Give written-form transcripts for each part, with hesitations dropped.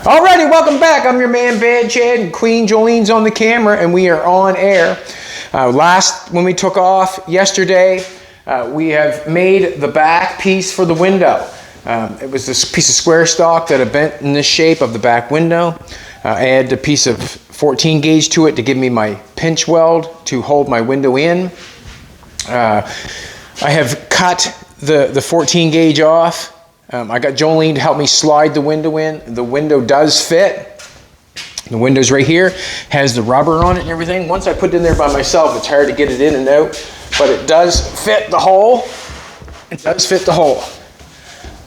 Alrighty, welcome back. I'm your man Bad Chad, and Queen Jolene's on the camera, and we are on air. When we took off yesterday, we have made the back piece for the window. It was this piece of square stock that I bent in this shape of the back window. I added a piece of 14 gauge to it to give me my pinch weld to hold my window in. I have cut the 14 gauge off. I got Jolene to help me slide the window in. The window does fit. The window's right here, has the rubber on it and everything. Once I put it in there by myself, it's hard to get it in and out, but it does fit the hole. It does fit the hole.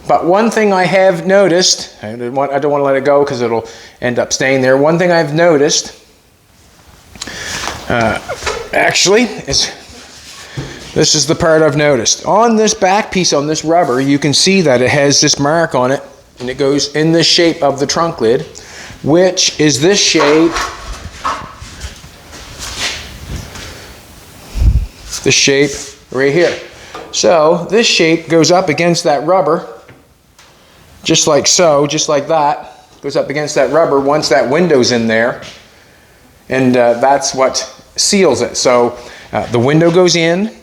But one thing I have noticed, I don't want to let it go because it'll end up staying there. One thing I've noticed, actually, is this is the part I've noticed. On this back piece, on this rubber, you can see that it has this mark on it, and it goes in the shape of the trunk lid, which is this shape. The shape right here. So this shape goes up against that rubber, just like so, just like that. Goes up against that rubber once that window's in there, and that's what seals it. So the window goes in.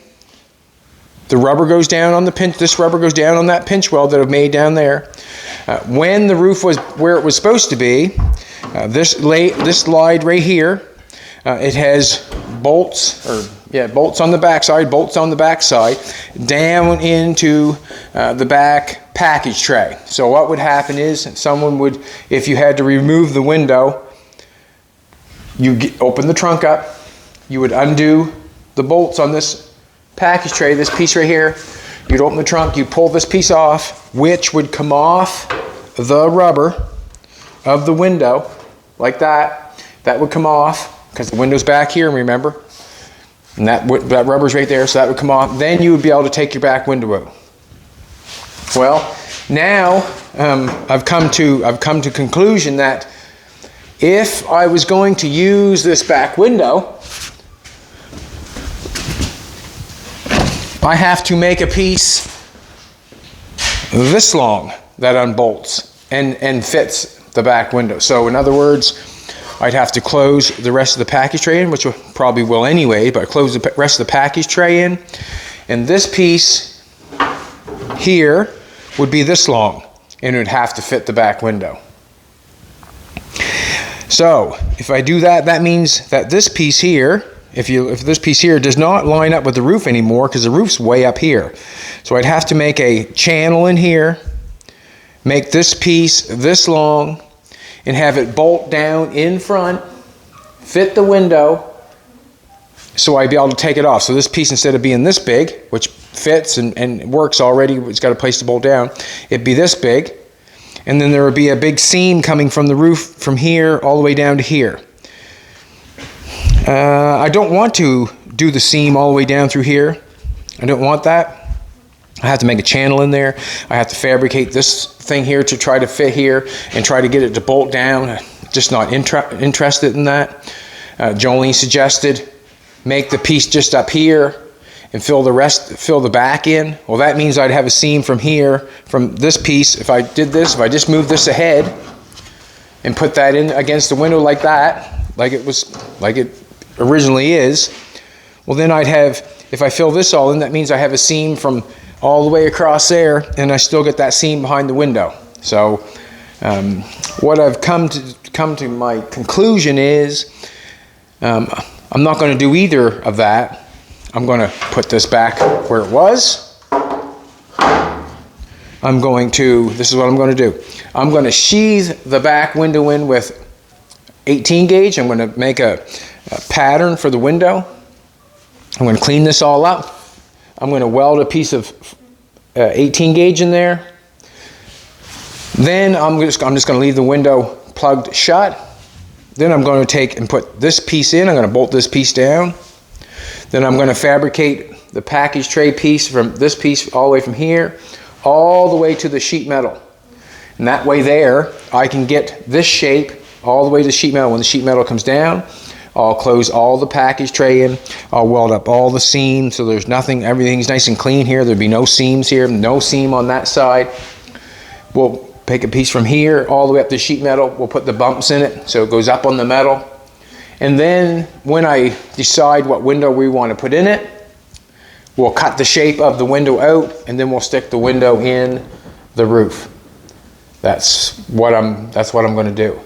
The rubber goes down on the pinch. This rubber goes down on that pinch weld that I've made down there. When the roof was where it was supposed to be, this slide right here, it has bolts, bolts on the backside, down into the back package tray. So what would happen is someone would, if you had to remove the window, you open the trunk up, you would undo the bolts on this package tray, this piece right here. You'd open the trunk, you'd pull this piece off, which would come off the rubber of the window, like that. That would come off, because the window's back here, remember? And that rubber's right there, so that would come off. Then you would be able to take your back window out. Well, now I've come to conclusion that if I was going to use this back window, I have to make a piece this long that unbolts and fits the back window. So in other words, I'd have to close the rest of the package tray in, which I probably will anyway, but close the rest of the package tray in. And this piece here would be this long, and it would have to fit the back window. So if I do that, that means that this piece here, if this piece here does not line up with the roof anymore, because the roof's way up here. So I'd have to make a channel in here, make this piece this long, and have it bolt down in front, fit the window, so I'd be able to take it off. So this piece, instead of being this big, which fits and works already, it's got a place to bolt down, it'd be this big, and then there would be a big seam coming from the roof from here all the way down to here. I don't want to do the seam all the way down through here. I don't want that. I have to make a channel in there. I have to fabricate this thing here to try to fit here and try to get it to bolt down. Just not interested in that. Jolene suggested make the piece just up here and fill the back in. Well, that means I'd have a seam from here, from this piece. If I did this, if I just moved this ahead and put that in against the window like that, like it originally is, well then I'd have, if I fill this all in, that means I have a seam from all the way across there, and I still get that seam behind the window. So what I've come to my conclusion is I'm not going to do either of that. I'm going to put this back where it was. This is what I'm going to do. I'm going to sheathe the back window in with 18 gauge. I'm going to make a pattern for the window. I'm going to clean this all up. I'm going to weld a piece of 18 gauge in there. Then I'm just going to leave the window plugged shut. Then I'm going to take and put this piece in. I'm going to bolt this piece down. Then I'm going to fabricate the package tray piece from this piece all the way from here all the way to the sheet metal. And that way there, I can get this shape all the way to sheet metal. When the sheet metal comes down, I'll close all the package tray in. I'll weld up all the seams so there's nothing, everything's nice and clean here. There'll be no seams here, no seam on that side. We'll take a piece from here all the way up to sheet metal. We'll put the bumps in it so it goes up on the metal. And then when I decide what window we want to put in it, we'll cut the shape of the window out, and then we'll stick the window in the roof. That's what I'm going to do.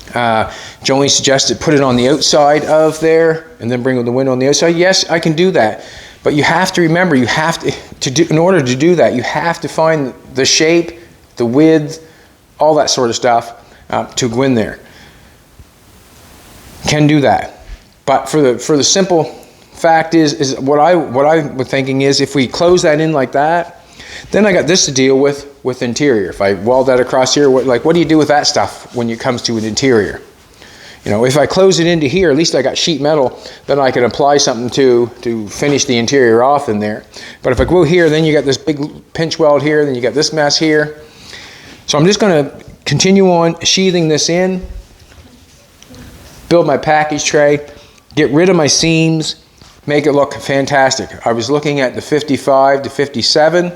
Jolene suggested put it on the outside of there and then bring the window on the outside. Yes, I can do that. But you have to remember, you have to do, in order to do that, you have to find the shape, the width, all that sort of stuff to go in there. Can do that. But for the simple fact is what I was thinking is if we close that in like that, then I got this to deal with interior. If I weld that across here, what do you do with that stuff when it comes to an interior? You know, if I close it into here, at least I got sheet metal, then I can apply something to finish the interior off in there. But if I go here, then you got this big pinch weld here, then you got this mess here. So I'm just going to continue on sheathing this in, build my package tray, get rid of my seams, make it look fantastic. I was looking at the 55 to 57.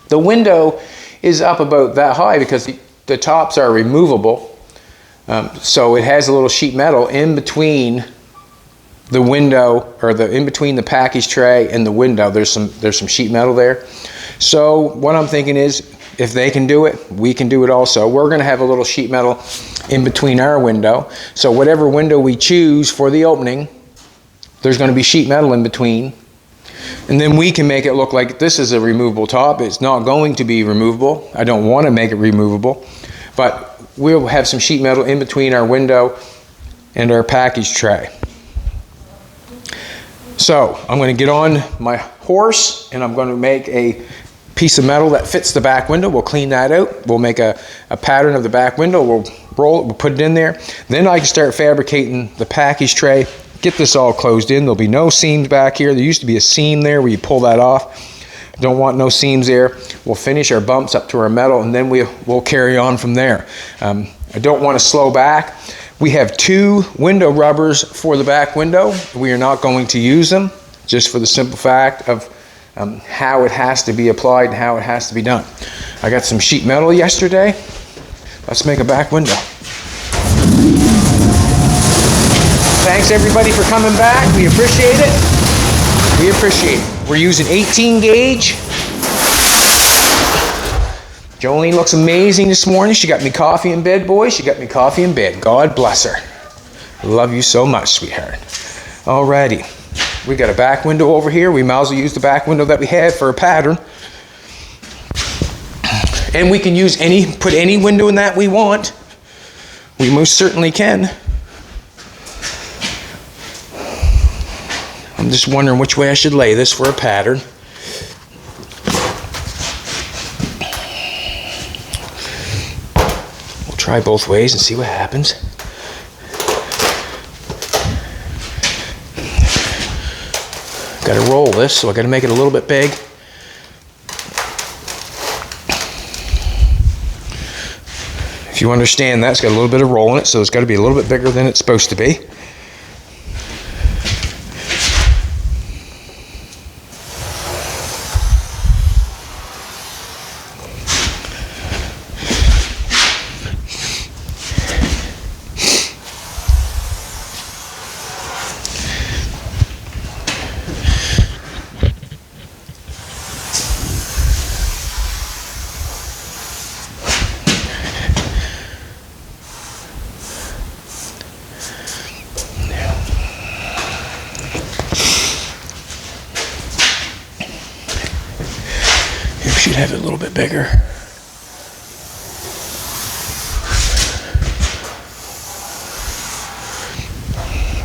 The window is up about that high because the tops are removable. So it has a little sheet metal in between the window, or in between the package tray and the window. There's some sheet metal there. So what I'm thinking is, if they can do it, we can do it also. We're going to have a little sheet metal in between our window. So whatever window we choose for the opening, there's going to be sheet metal in between. And then we can make it look like this is a removable top. It's not going to be removable. I don't want to make it removable. But we'll have some sheet metal in between our window and our package tray. So I'm going to get on my horse and I'm going to make a piece of metal that fits the back window. We'll clean that out. We'll make a pattern of the back window. We'll roll it. We'll put it in there. Then I can start fabricating the package tray. Get this all closed in. There'll be no seams back here. There used to be a seam there where you pull that off. Don't want no seams there. We'll finish our bumps up to our metal, and then we'll carry on from there. I don't want to slow back. We have 2 window rubbers for the back window. We are not going to use them, just for the simple fact of how it has to be applied and how it has to be done. I got some sheet metal yesterday. Let's make a back window. Thanks everybody for coming back. We appreciate it. We appreciate it. We're using 18 gauge. Jolene looks amazing this morning. She got me coffee in bed, boys. She got me coffee in bed. God bless her. Love you so much, sweetheart. Alrighty. We got a back window over here. We might as well use the back window that we have for a pattern. And we can use put any window in that we want. We most certainly can. I'm just wondering which way I should lay this for a pattern. We'll try both ways and see what happens. Got to roll this, so I got to make it a little bit big. If you understand that, it's got a little bit of roll in it, so it's got to be a little bit bigger than it's supposed to be. Should have it a little bit bigger.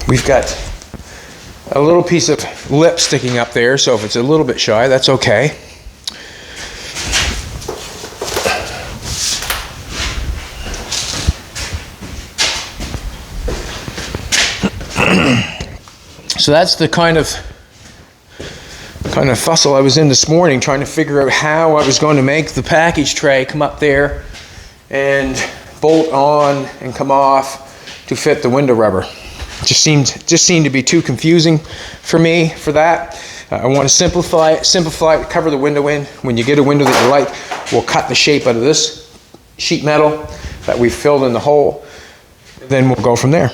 We've got a little piece of lip sticking up there, so if it's a little bit shy, that's okay. So that's the kind of fussle I was in this morning, trying to figure out how I was going to make the package tray come up there and bolt on and come off to fit the window rubber. Just seemed to be too confusing for me for that. I want to simplify it, cover the window in. When you get a window that you like, we'll cut the shape out of this sheet metal that we've filled in the hole. Then we'll go from there.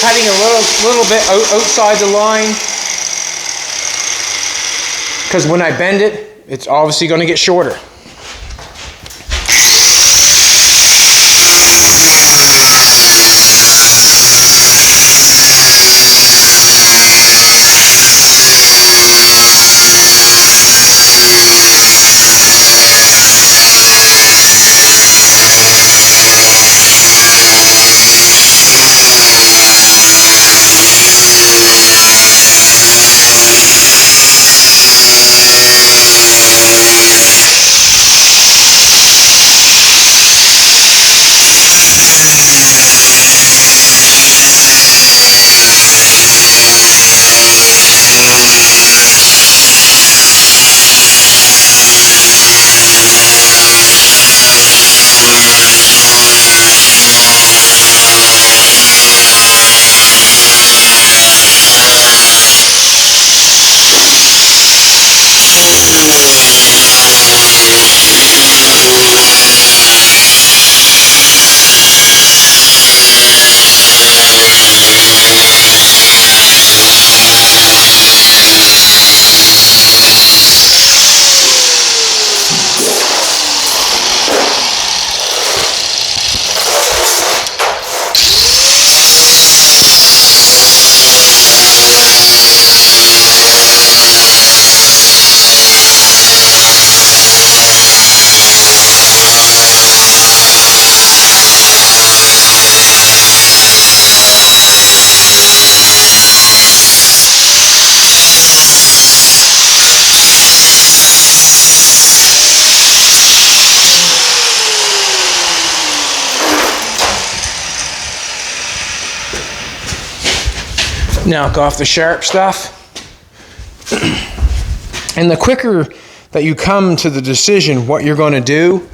Cutting a little bit outside the line, because when I bend it, it's obviously going to get shorter. Knock off the sharp stuff. And the quicker that you come to the decision what you're going to do,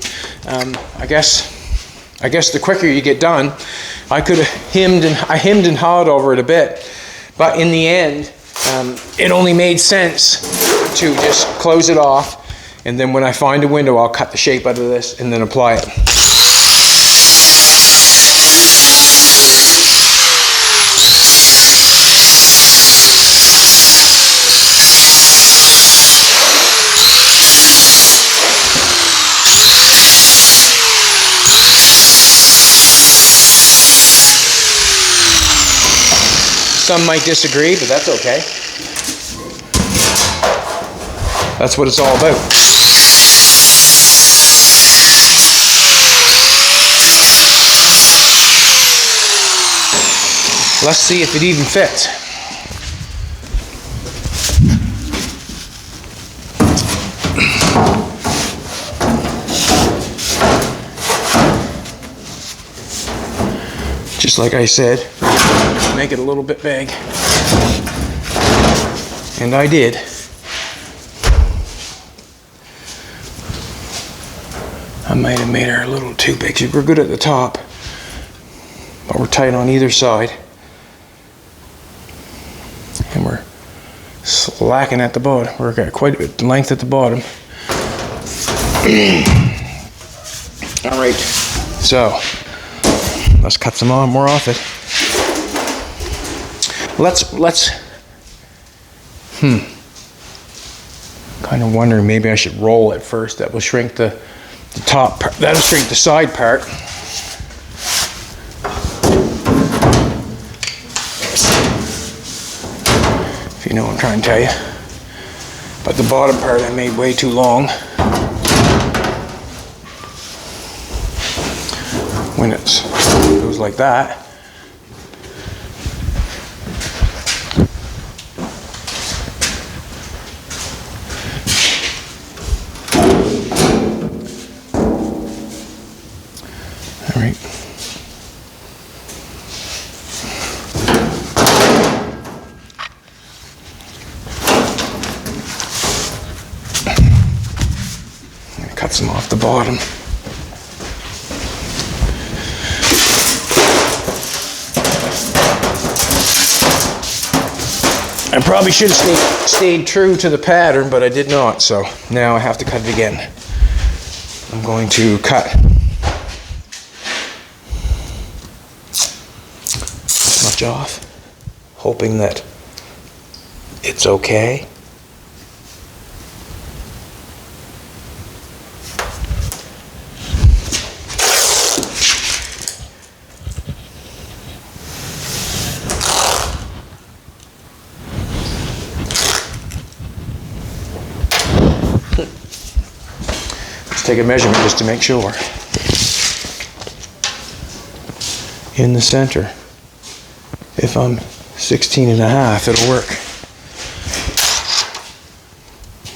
I guess the quicker you get done. I could have hemmed and hawed over it a bit, but in the end, it only made sense to just close it off, and then when I find a window, I'll cut the shape out of this and then apply it. Some might disagree, but that's okay. That's what it's all about. Let's see if it even fits. Just like I said, make it a little bit big. And I did. I might have made her a little too big. We're good at the top, but we're tight on either side. And we're slacking at the bottom. We're got quite a bit of length at the bottom. All right, so let's cut some more off it. Kind of wondering maybe I should roll it first. That will shrink the top part. That'll shrink the side part. If you know what I'm trying to tell you. But the bottom part I made way too long. When it goes like that. All right. Cut some off the bottom. I probably should have stayed true to the pattern, but I did not, so now I have to cut it again. I'm going to cut this much off, hoping that it's okay. Let's take a measurement just to make sure. In the center. If I'm 16 and a half, it'll work.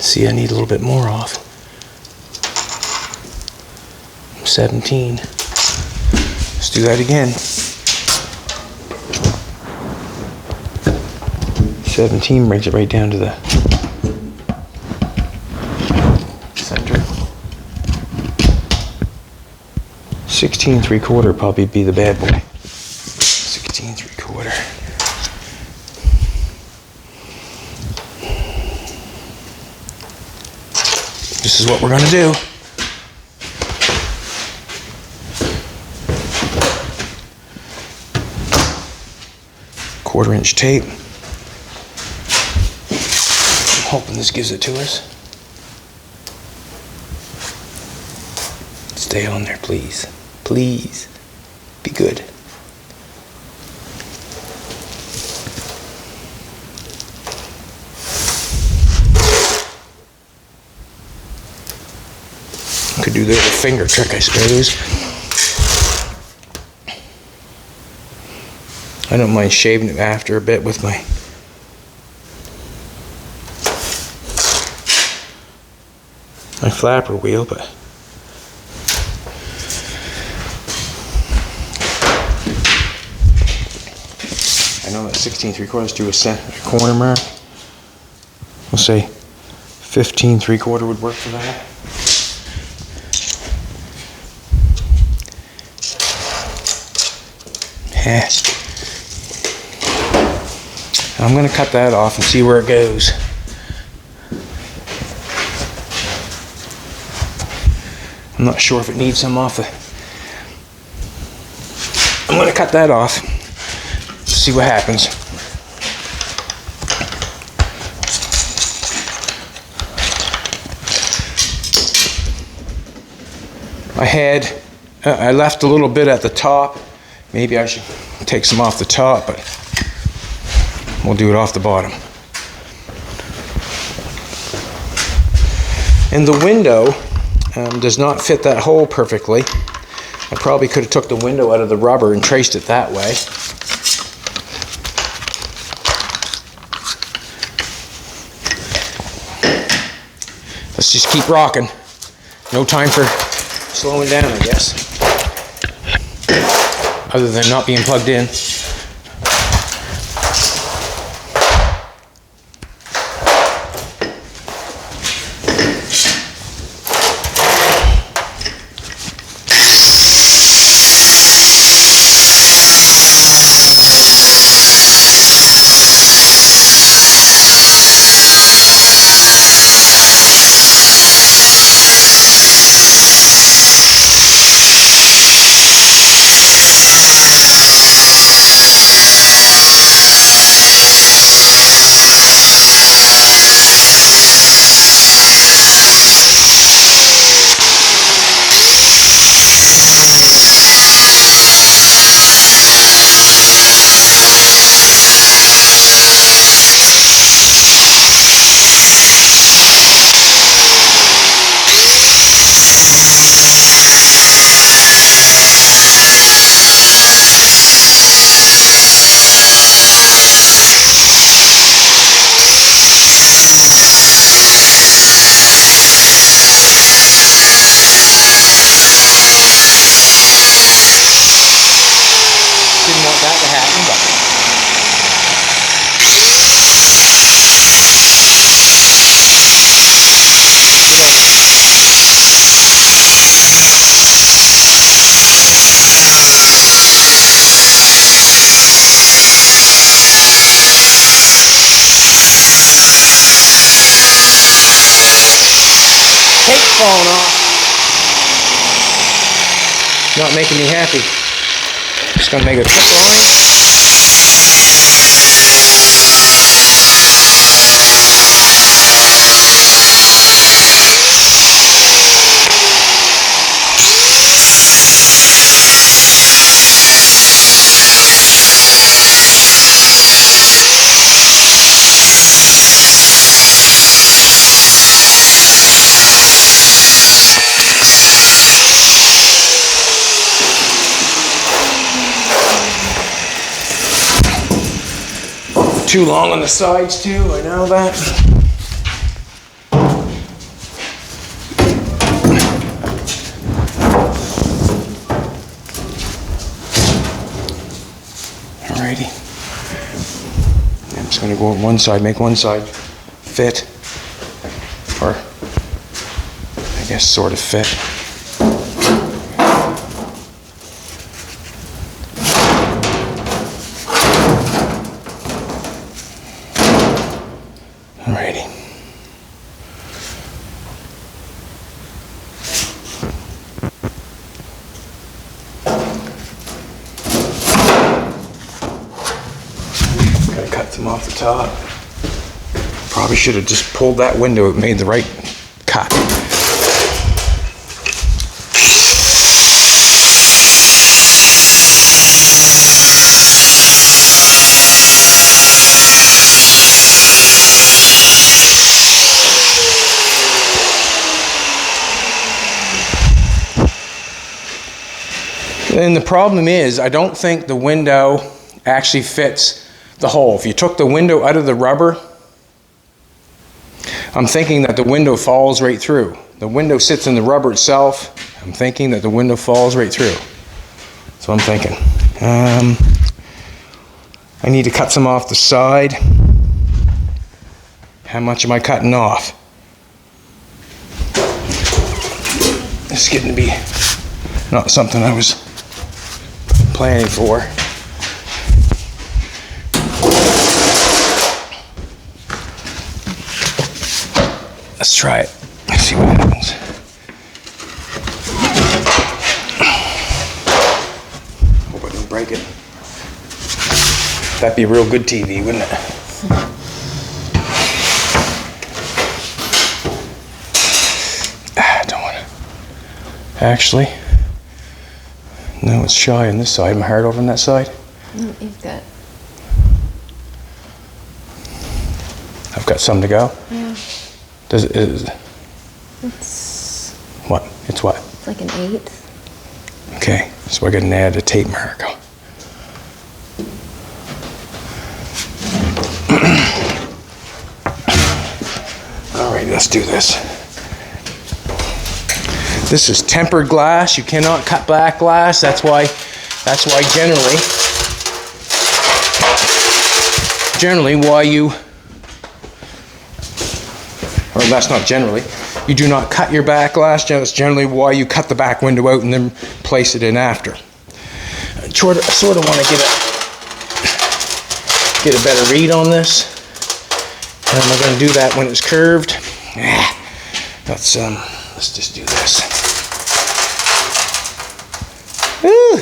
See, I need a little bit more off. 17. Let's do that again. 17 brings it right down to the center. 16 3/4 probably be the bad boy. 16 3/4. This is what we're gonna do. Quarter-inch tape. I'm hoping this gives it to us. Stay on there, please. Please. Be good. Could do the finger trick, I suppose. I don't mind shaving it after a bit with my flapper wheel, but I know that 16 3/4 to a center corner mark. We'll say 15 3/4 would work for that. Yeah. I'm going to cut that off and see where it goes. I'm not sure if it needs some off the... I'm going to cut that off. See what happens. I left a little bit at the top. Maybe I should take some off the top, but we'll do it off the bottom. And the window does not fit that hole perfectly. I probably could have took the window out of the rubber and traced it that way. Let's just keep rocking. No time for slowing down, I guess. Other than not being plugged in. falling off. Not making me happy. Just gonna make a cut line. Too long on the sides too, I know that. Alrighty. I'm just gonna go on one side, make one side fit, or I guess sort of fit. Alrighty. Gotta cut some off the top. Probably should have just pulled that window. It made the right cut. And the problem is, I don't think the window actually fits the hole. If you took the window out of the rubber, I'm thinking that the window falls right through. The window sits in the rubber itself. I'm thinking that the window falls right through. That's what I'm thinking. I need to cut some off the side. How much am I cutting off? It's getting to be not something I was planning for. Let's try it. Let's see what happens. Hope I don't break it. That'd be real good TV, wouldn't it? I don't want to. Actually, no, it's shy on this side. Am I hard over on that side? No, you've got. I've got some to go. Yeah. Does it? It's What? It's what? like an 8. Okay, so we're gonna add a tape marker. All right, let's do this. This is tempered glass. You cannot cut black glass. That's why generally why you, or that's not generally, you do not cut your back glass. That's generally why you cut the back window out and then place it in after. I sort of want to get a better read on this. And I'm going to do that when it's curved. Let's just do this. Woo.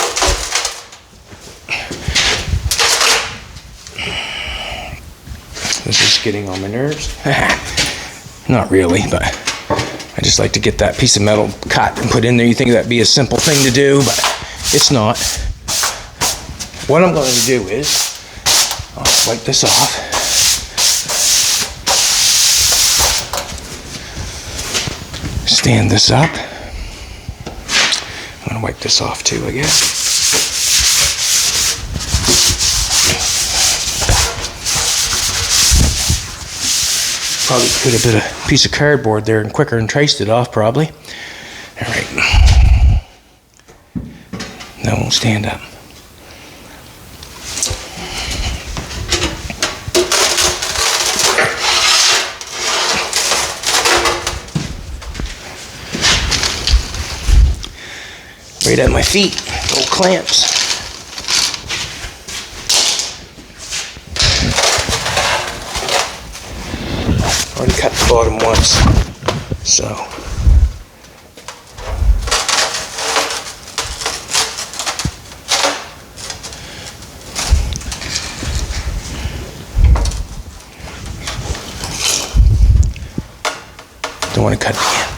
This is getting on my nerves. Not really, but I just like to get that piece of metal cut and put in there. You think that'd be a simple thing to do, but it's not. What I'm going to do is, I'll wipe this off. Stand this up. I'm going to wipe this off too, I guess. Probably could have put a piece of cardboard there and quicker and traced it off, probably. All right. That won't stand up. Right at my feet, little clamps. Already cut the bottom once, so don't want to cut it again.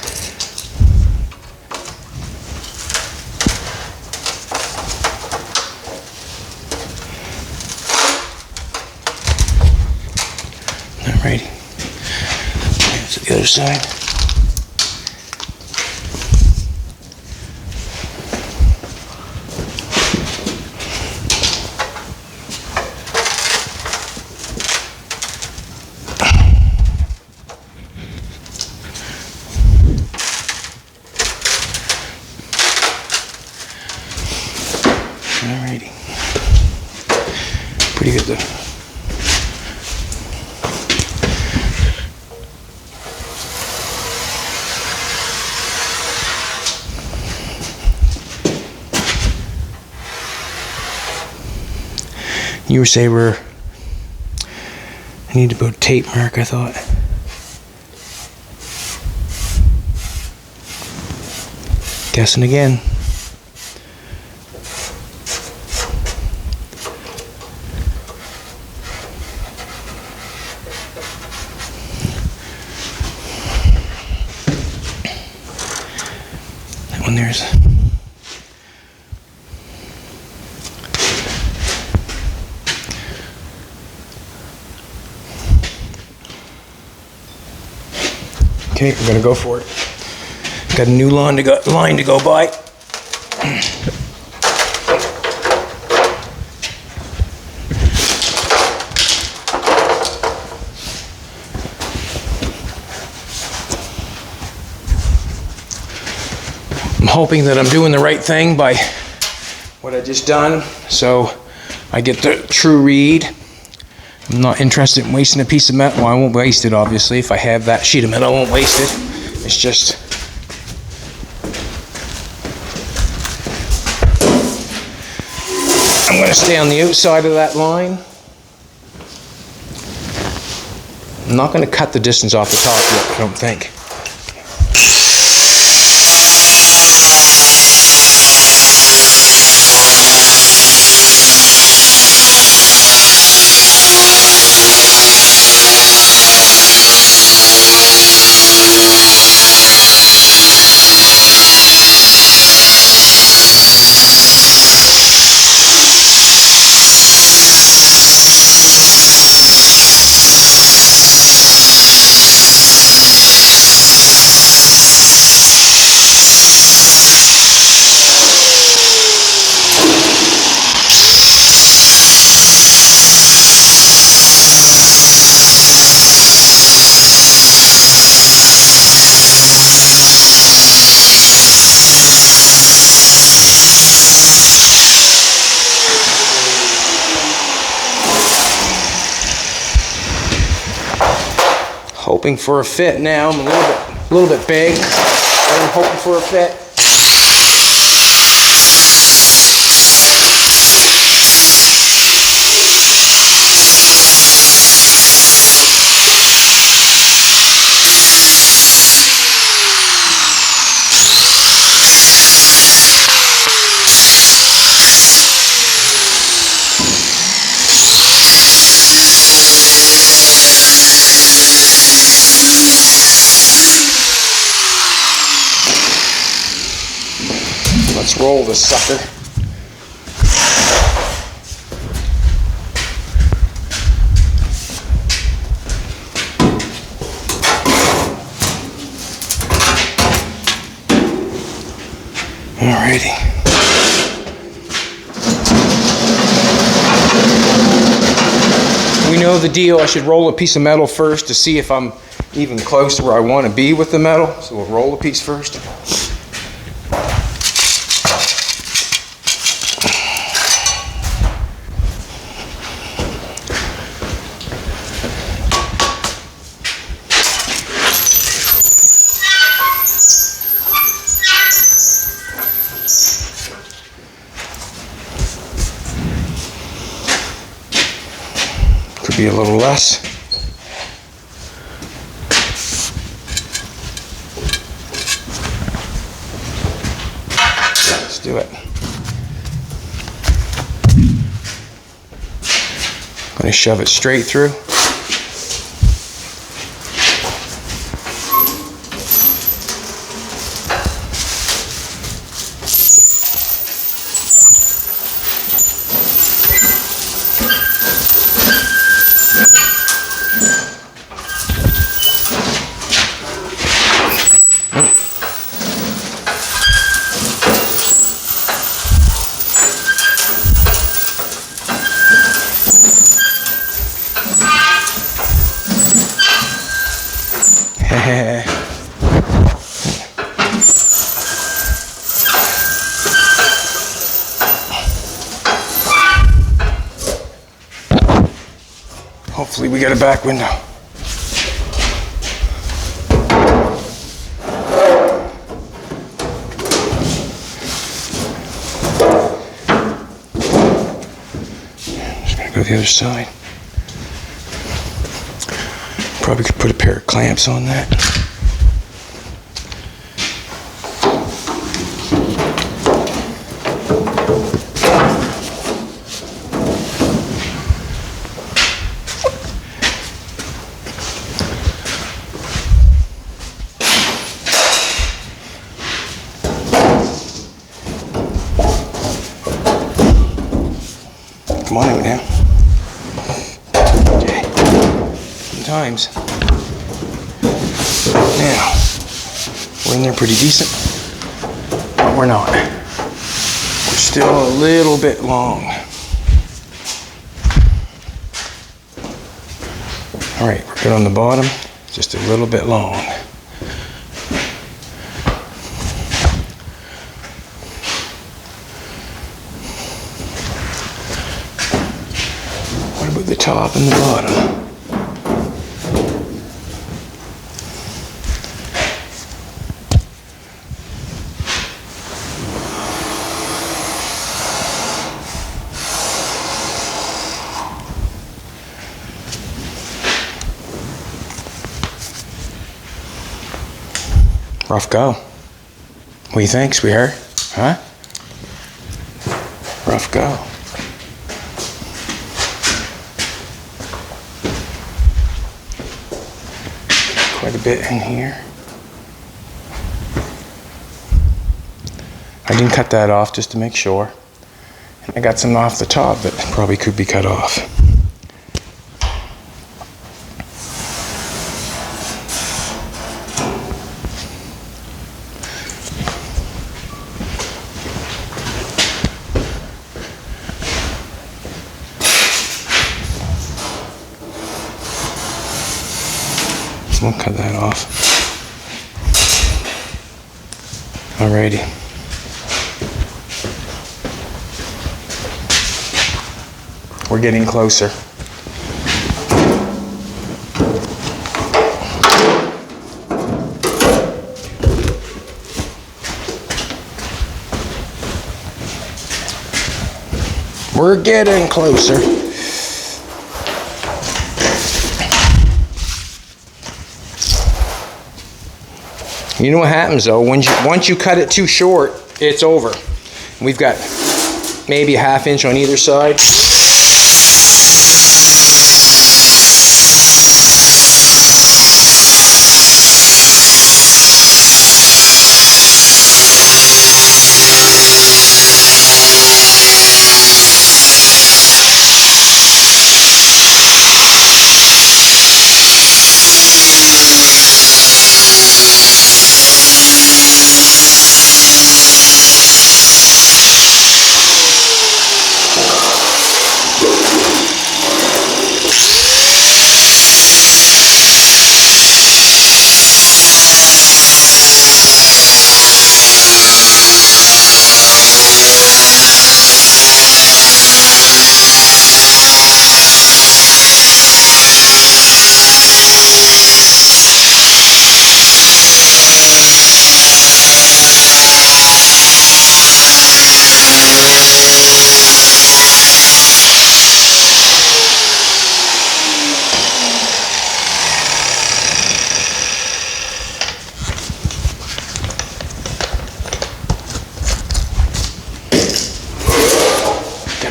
Alrighty. Here's the other side. Alrighty. Pretty good though. You were saying I need to put a tape mark, I thought. Guessing again. That one there's. Okay, we're gonna go for it. Got a new line to go by. I'm hoping that I'm doing the right thing by what I just done, so I get the true read. I'm not interested in wasting a piece of metal. Well, I won't waste it, obviously. If I have that sheet of metal, I won't waste it. It's just... I'm going to stay on the outside of that line. I'm not going to cut the distance off the top yet, I don't think. Hoping for a fit now. I'm a little bit big, but I'm hoping for a fit. Let's roll this sucker. Alrighty. We know the deal. I should roll a piece of metal first to see if I'm even close to where I want to be with the metal. So we'll roll a piece first. Could be a little less. Let's do it. I'm going to shove it straight through. Hopefully we get a back window. Just gonna go to the other side. Probably could put a pair of clamps on that. Come on in now. Okay. Sometimes. Now, we're in there pretty decent, but we're not. We're still a little bit long. All right, we're good on the bottom, just a little bit long. What about the top and the bottom? Rough go. What do you think, sweetheart? Huh? Rough go. Quite a bit in here. I didn't cut that off just to make sure. And I got some off the top that probably could be cut off. We'll cut that off. Alrighty. We're getting closer. We're getting closer. You know what happens though, once you cut it too short, it's over. We've got maybe a ½ inch on either side.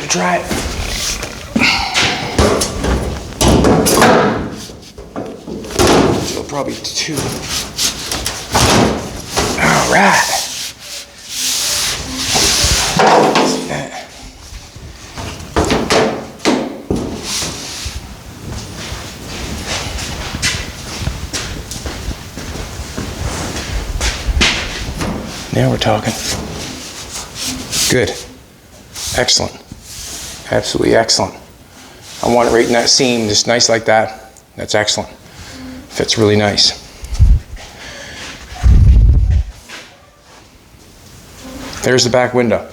Try it. So probably 2. All right. Now we're talking. Good. Excellent. Absolutely excellent. I want it right in that seam, just nice like that. That's excellent. Fits really nice. There's the back window.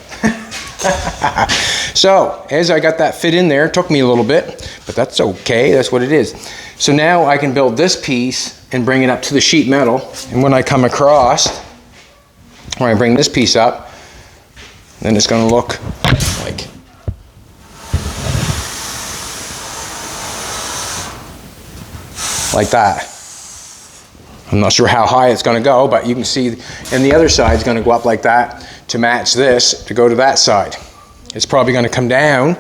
So, as I got that fit in there, it took me a little bit, but that's okay, that's what it is. So now I can build this piece and bring it up to the sheet metal, and when I come across, when I bring this piece up, then it's going to look like that. I'm not sure how high it's going to go, but you can see, and the other side is going to go up like that to match this to go to that side. It's probably going to come down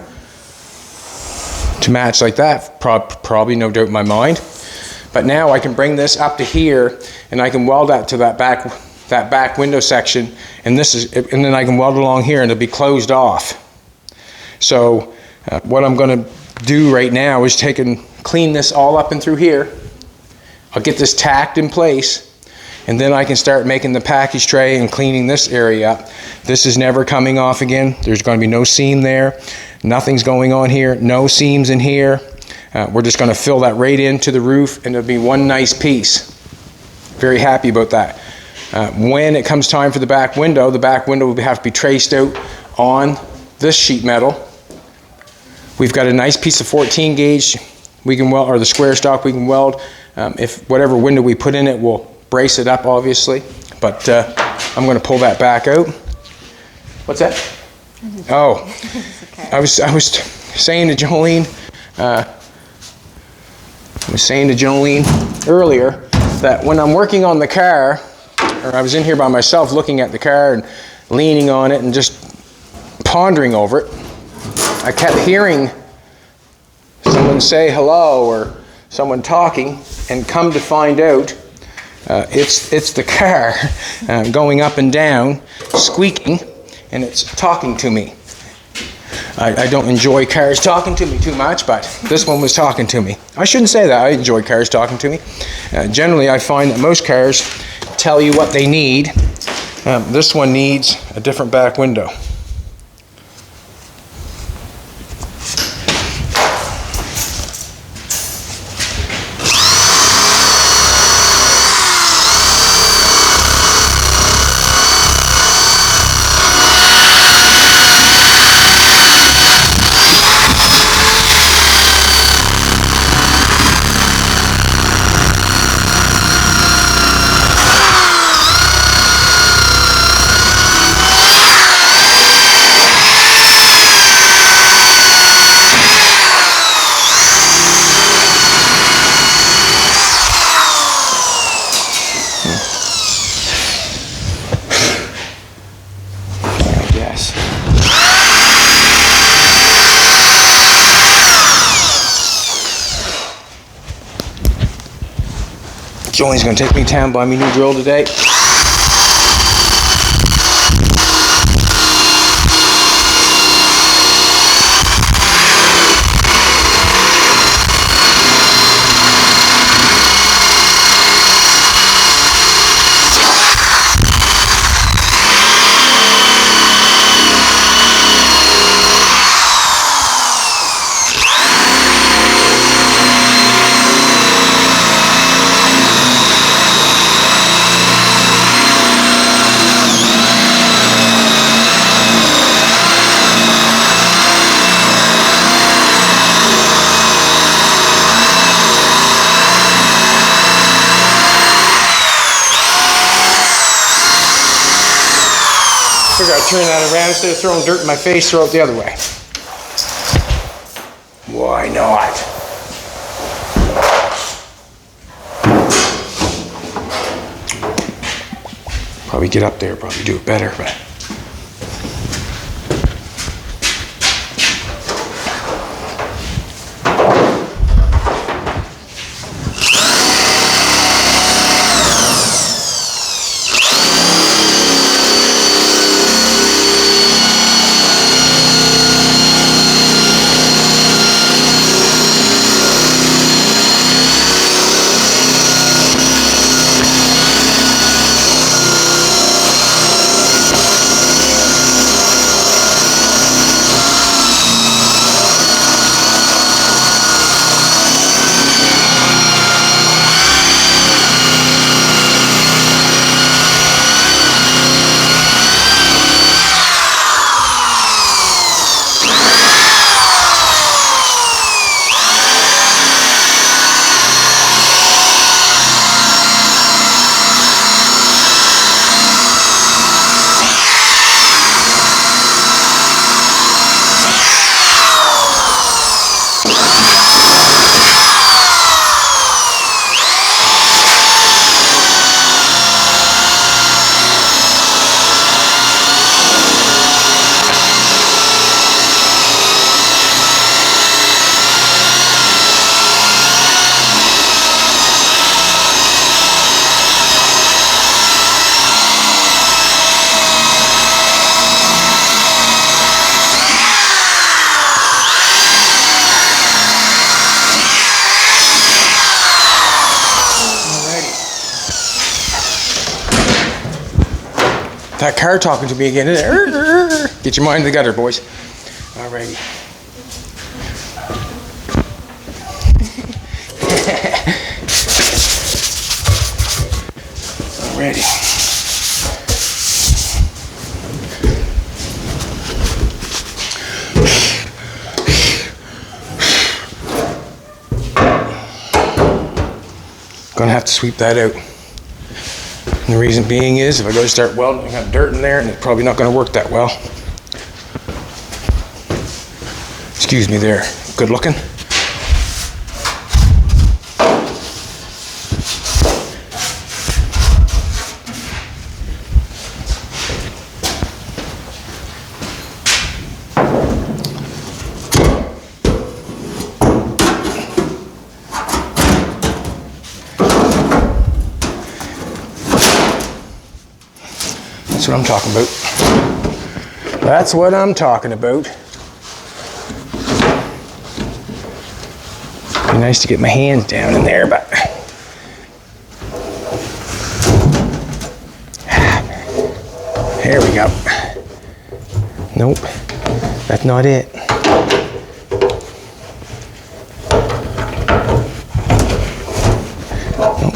to match like that, probably, no doubt in my mind. But now I can bring this up to here, and I can weld that to that back window section, and then I can weld along here, and it'll be closed off. So what I'm going to do right now is take and clean this all up and through here. I'll get this tacked in place, and then I can start making the package tray and cleaning this area up. This is never coming off again. There's going to be no seam there. Nothing's going on here. No seams in here. We're just going to fill that right into the roof, and it'll be one nice piece. Very happy about that. When it comes time for the back window will have to be traced out on this sheet metal. We've got a nice piece of 14 gauge we can weld, or the square stock we can weld. If whatever window we put in it will brace it up, obviously. But I'm going to pull that back out. What's that? Oh, okay. I was saying to Jolene, earlier that when I'm working on the car, or I was in here by myself looking at the car and leaning on it and just pondering over it, I kept hearing someone say hello or someone talking, and come to find out it's the car going up and down, squeaking, and it's talking to me. I don't enjoy cars talking to me too much, but this one was talking to me. I shouldn't say that. I enjoy cars talking to me. Generally, I find that most cars tell you what they need. This one needs a different back window. Jolene's going to take me to town, buy me a new drill today. Figure I'd turn that around instead of throwing dirt in my face, throw it the other way. Why not? Probably get up there, probably do it better, but. That car talking to me again. Get your mind in the gutter, boys. Alrighty. Alrighty. Gonna have to sweep that out. And the reason being is if I go to start welding, I got dirt in there and it's probably not gonna work that well. Excuse me there. Good looking. That's what I'm talking about. That's what I'm talking about. Be nice to get my hands down in there, but there we go. Nope, that's not it. Nope.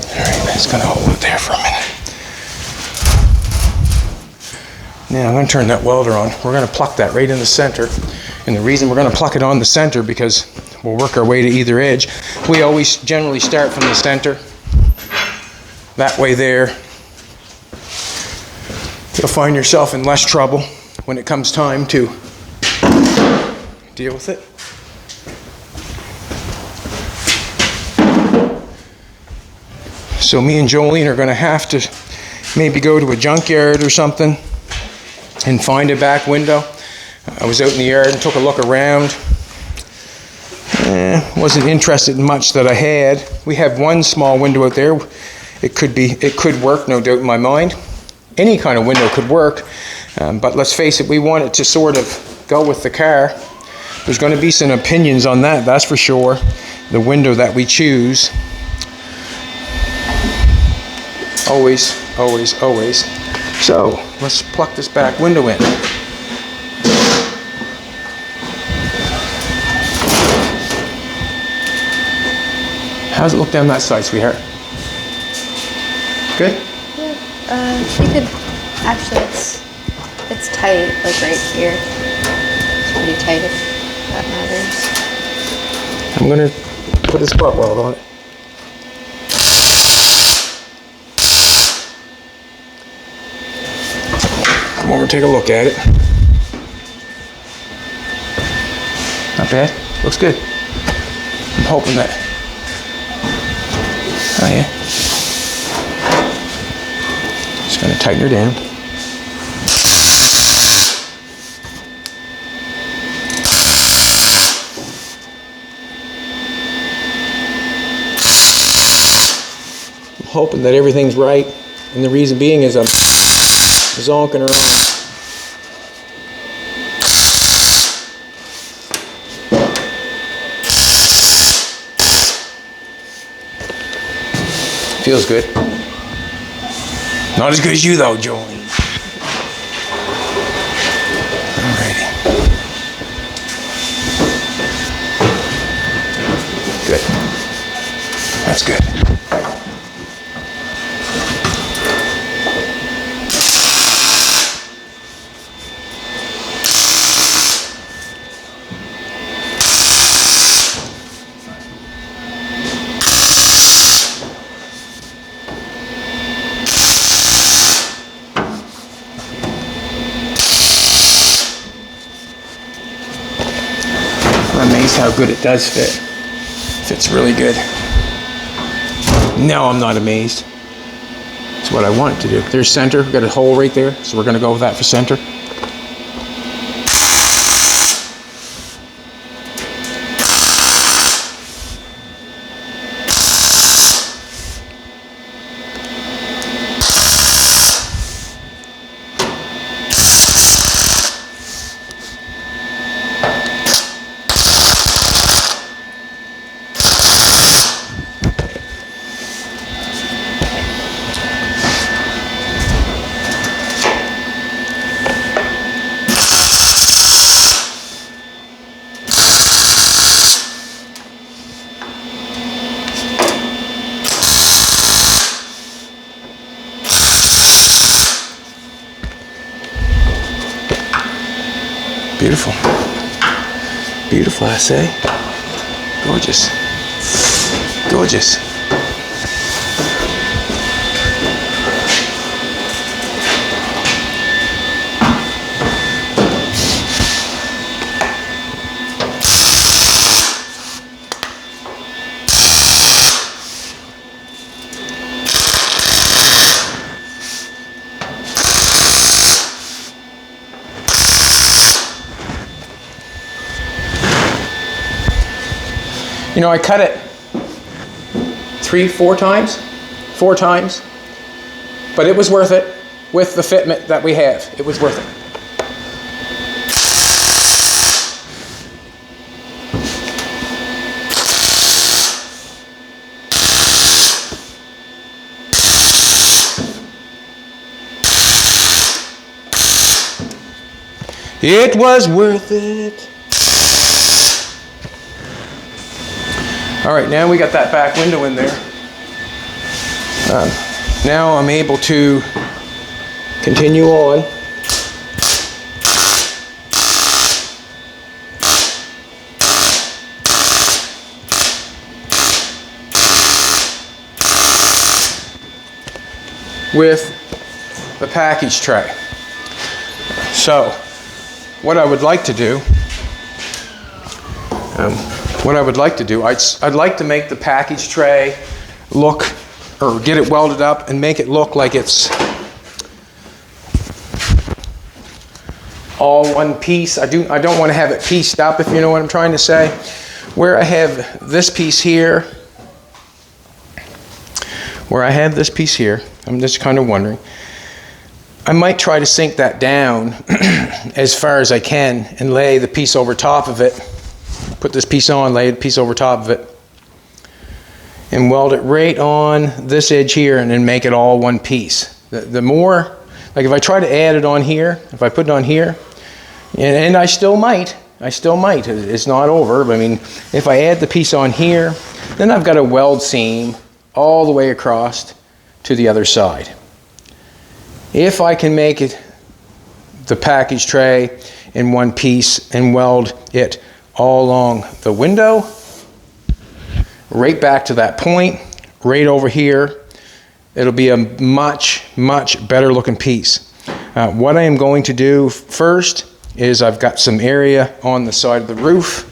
All right, that's gonna hold it there for a minute. Now I'm going to turn that welder on. We're going to pluck that right in the center. And the reason we're going to pluck it on the center because we'll work our way to either edge. We always generally start from the center. That way there, you'll find yourself in less trouble when it comes time to deal with it. So me and Jolene are going to have to maybe go to a junkyard or something and find a back window. I was out in the yard and took a look around. Wasn't interested in much that I had. We have one small window out there. It could work, no doubt in my mind. Any kind of window could work, but let's face it, we want it to sort of go with the car. There's going to be some opinions on that, that's for sure. The window that we choose. Always, always, always. So, let's pluck this back window in. How's it look down that side, sweetheart? Good? Yeah, you could, actually it's tight, like right here. It's pretty tight if that matters. I'm gonna put a spot weld on it. Come over and take a look at it. Not bad. Looks good. I'm hoping that. Oh yeah. Just gonna tighten her down. I'm hoping that everything's right, and the reason being is I'm zonking around. Feels good. Not as good as you though, Jolene. Alrighty. Good. That's good. I'm amazed how good it does fit. Fits really good. No, I'm not amazed. It's what I want it to do. There's center. We've got a hole right there, so we're going to go with that for center. Beautiful. Beautiful, I say. Gorgeous. Gorgeous. You know, I cut it 4 times, but it was worth it with the fitment that we have. It was worth it. It was worth it. All right, now we got that back window in there. Now I'm able to continue on. With the package tray. So, what I would like to do, I'd like to make the package tray look, or get it welded up and make it look like it's all one piece. I don't want to have it pieced up, if you know what I'm trying to say. Where I have this piece here, I'm just kind of wondering, I might try to sink that down as far as I can and lay the piece over top of it. Put this piece on, lay the piece over top of it, and weld it right on this edge here, and then make it all one piece. The more, like if I try to add it on here, if I put it on here, and I still might, it's not over, but I mean, if I add the piece on here, then I've got a weld seam all the way across to the other side. If I can make it, the package tray, in one piece and weld it all along the window, right back to that point, right over here, it'll be a much, much better looking piece. What I am going to do first is I've got some area on the side of the roof,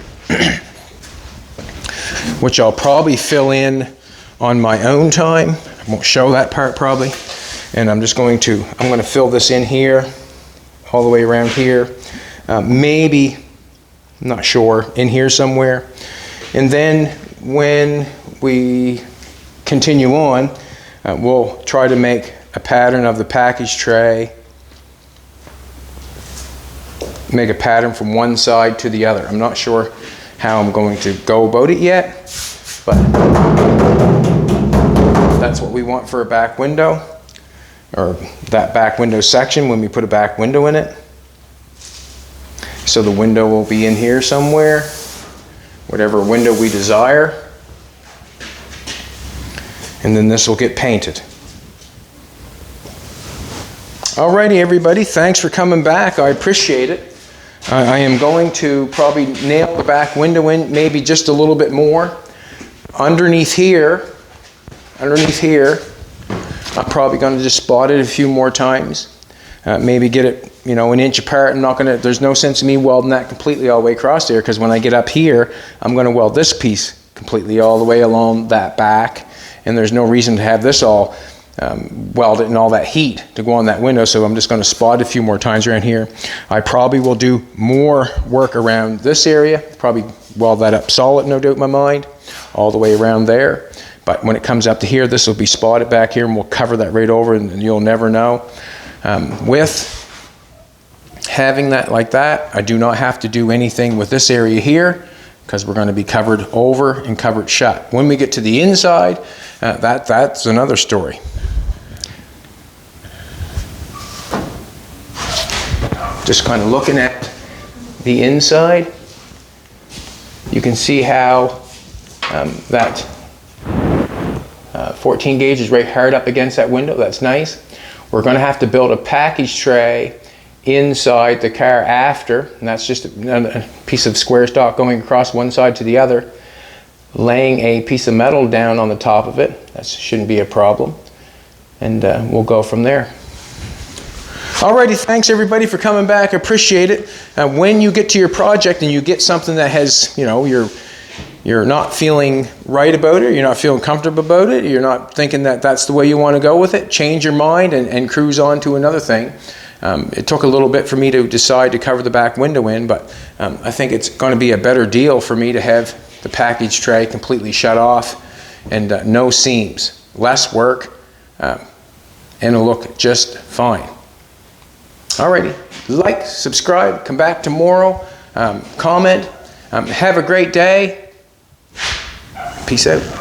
which I'll probably fill in on my own time. I won't show that part probably. And I'm going to fill this in here, all the way around here. Maybe, I'm not sure, in here somewhere. And then when we continue on, we'll try to make a pattern of the package tray, make a pattern from one side to the other. I'm not sure how I'm going to go about it yet, but that's what we want for a back window, or that back window section when we put a back window in it. So the window will be in here somewhere, whatever window we desire. And then this will get painted. Alrighty everybody, thanks for coming back. I appreciate it. I am going to probably nail the back window in maybe just a little bit more. Underneath here, I'm probably going to just spot it a few more times. Maybe get it, you know, an inch apart. There's no sense in me welding that completely all the way across there, because when I get up here, I'm going to weld this piece completely all the way along that back, and there's no reason to have this all welded and all that heat to go on that window. So I'm just going to spot a few more times around here. I probably will do more work around this area, probably weld that up solid, no doubt in my mind, all the way around there. But when it comes up to here, this will be spotted back here, and we'll cover that right over, and you'll never know. With having that like that, I do not have to do anything with this area here, because we're going to be covered over and covered shut. When we get to the inside, that's another story. Just kind of looking at the inside, you can see how that 14 gauge is right hard up against that window. That's nice. We're going to have to build a package tray inside the car after, and that's just a piece of square stock going across one side to the other, laying a piece of metal down on the top of it. That shouldn't be a problem, and we'll go from there. Alrighty, thanks everybody for coming back. I appreciate it. When you get to your project and you get something that has, you know, you're not feeling right about it, you're not feeling comfortable about it, you're not thinking that that's the way you want to go with it, change your mind and cruise on to another thing. It took a little bit for me to decide to cover the back window in, but I think it's going to be a better deal for me to have the package tray completely shut off and no seams, less work, and it'll look just fine. Alrighty, like, subscribe, come back tomorrow, comment, have a great day. Peace out.